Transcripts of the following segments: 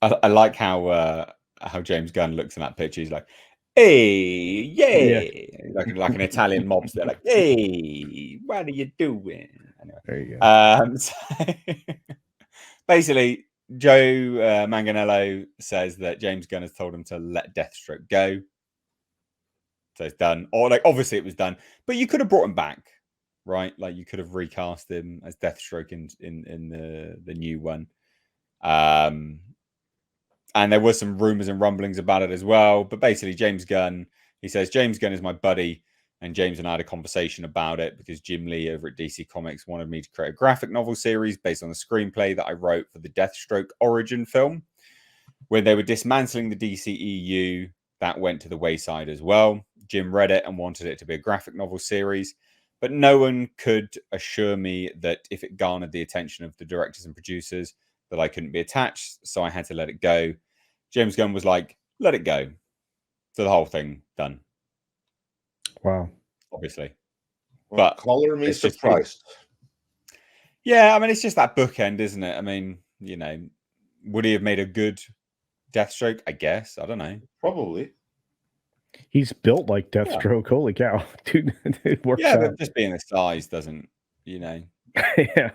I like how James Gunn looks in that picture. He's like, "Hey, yeah," like an Italian mobster. Like, "Hey, what are you doing?" Anyway, There you go. so basically, Joe Manganiello says that James Gunn has told him to let Deathstroke go, so it's done. Or like, obviously, it was done, but you could have brought him back, right? Like, you could have recast him as Deathstroke in the new one. And there were some rumors and rumblings about it as well. But basically, James Gunn, he says, James Gunn is my buddy. And James and I had a conversation about it because Jim Lee over at DC Comics wanted me to create a graphic novel series based on the screenplay that I wrote for the Deathstroke origin film. When they were dismantling the DCEU, that went to the wayside as well. Jim read it and wanted it to be a graphic novel series. But no one could assure me that if it garnered the attention of the directors and producers, that I couldn't be attached, so I had to let it go. James Gunn was like, let it go. So the whole thing done. Wow. Obviously. Well, but color me surprised. Yeah, I mean, it's just that bookend, isn't it? I mean, you know, would he have made a good Deathstroke? I guess. I don't know. Probably. He's built like Deathstroke. Yeah. Holy cow. Dude, it works out. But just being the size doesn't, you know. Yeah.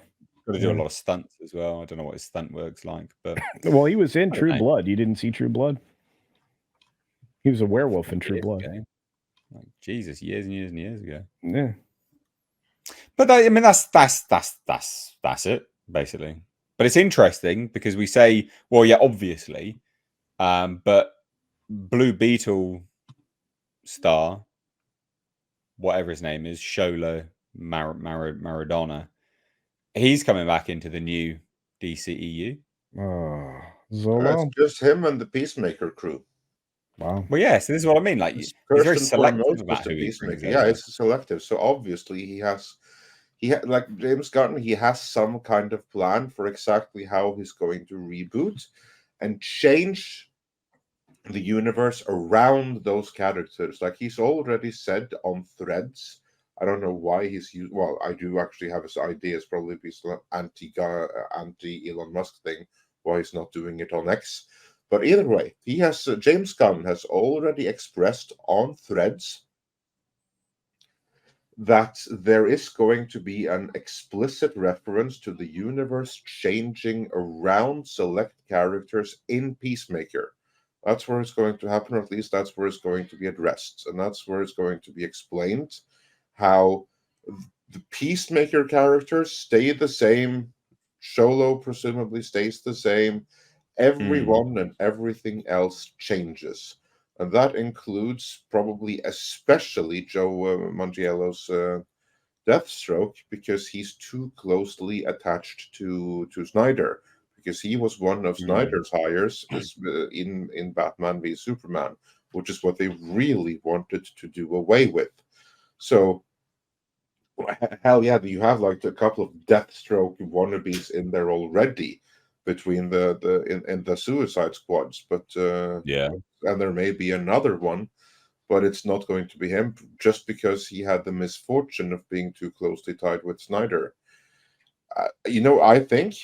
Got to do a lot of stunts as well. I don't know what his stunt works like, but well, he was in True Blood. You didn't see True Blood? He was a werewolf in True Blood. Like, Jesus, years and years and years ago. Yeah. But I mean, that's it basically. But it's interesting because we say, well, yeah, obviously, but Blue Beetle star, whatever his name is, Shola Maradona. He's coming back into the new DCEU. Zolo? It's just him and the Peacemaker crew. Wow. Well, yeah, so this is what I mean. Like, he's very selective about who he brings over. Yeah, it's selective. So obviously he like James Gunn, he has some kind of plan for exactly how he's going to reboot and change the universe around those characters. Like he's already said on Threads. I don't know why he's used. Well, I do actually have his ideas. Probably be some anti Elon Musk thing. Why he's not doing it on X. But either way, he has James Gunn has already expressed on Threads that there is going to be an explicit reference to the universe changing around select characters in Peacemaker. That's where it's going to happen, or at least that's where it's going to be addressed, and that's where it's going to be explained how the Peacemaker characters stay the same. Sholo presumably stays the same. Everyone and everything else changes. And that includes probably especially Joe Manganiello's Deathstroke, because he's too closely attached to Snyder, because he was one of Snyder's hires in Batman v Superman, which is what they really wanted to do away with. So, hell yeah, you have like a couple of Deathstroke wannabes in there already between the Suicide Squads, but yeah, and there may be another one, but it's not going to be him just because he had the misfortune of being too closely tied with Snyder. I think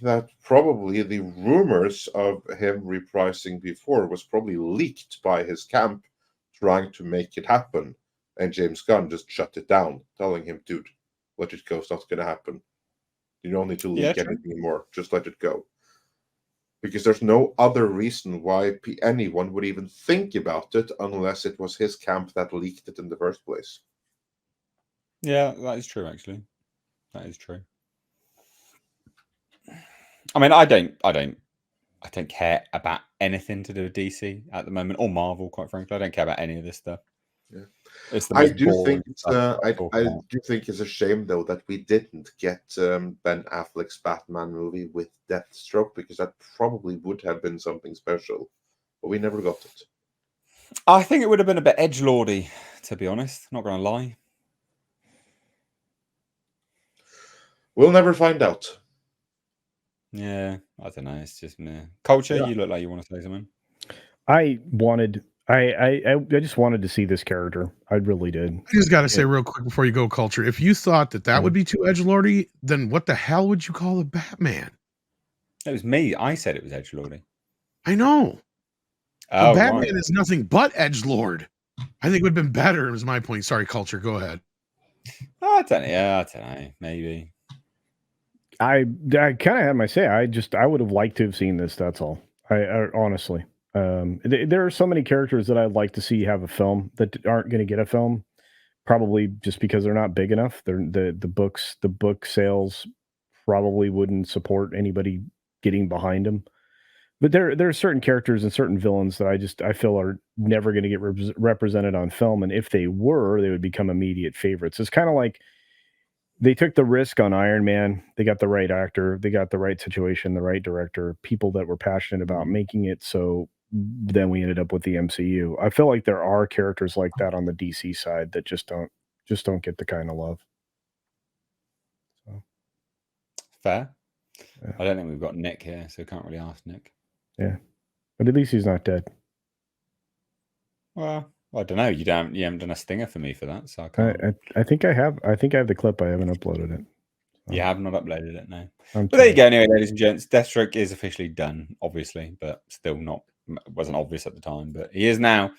that probably the rumors of him reprising before was probably leaked by his camp trying to make it happen, and James Gunn just shut it down, telling him, dude, let it go, it's not going to happen. You don't need to leak anything anymore. Just let it go. Because there's no other reason why anyone would even think about it unless it was his camp that leaked it in the first place. Yeah, that is true, actually. That is true. I mean, I don't care about anything to do with DC at the moment, or Marvel, quite frankly. I don't care about any of this stuff. Yeah. I do think it's a shame though that we didn't get Ben Affleck's Batman movie with Deathstroke, because that probably would have been something special, but we never got it. I think it would have been a bit edgelordy, to be honest. Not going to lie. We'll never find out. Yeah, I don't know. It's just me. Culture. Yeah. You look like you want to say something. I just wanted to see this character. I really did. I just got to say real quick before you go, Culture, if you thought that would be too edgelordy, then what the hell would you call a Batman? It was me. I said it was edgelordy. I know. Oh, Batman right. is nothing but edgelord. I think it would have been better, is my point. Sorry, Culture. Go ahead. I don't know. Maybe. I kind of had my say. I would have liked to have seen this. That's all. I honestly, there are so many characters that I'd like to see have a film that aren't going to get a film, probably just because they're not big enough. The book sales probably wouldn't support anybody getting behind them. But there are certain characters and certain villains that I feel are never going to get represented on film, and if they were, they would become immediate favorites. It's kind of like they took the risk on Iron Man. They got the right actor, they got the right situation, the right director, people that were passionate about making it. So then we ended up with the MCU. I feel like there are characters like that on the DC side that just don't get the kind of love. So Fair. Yeah. I don't think we've got Nick here, so can't really ask Nick. Yeah, but at least he's not dead. Well, I don't know. You haven't done a stinger for me for that, so I can't. I think I have. I think I have the clip. I haven't uploaded it. You have not uploaded it, no. But there you go. Anyway, ladies and gents, Deathstroke is officially done, obviously, but still wasn't obvious at the time. But he is now.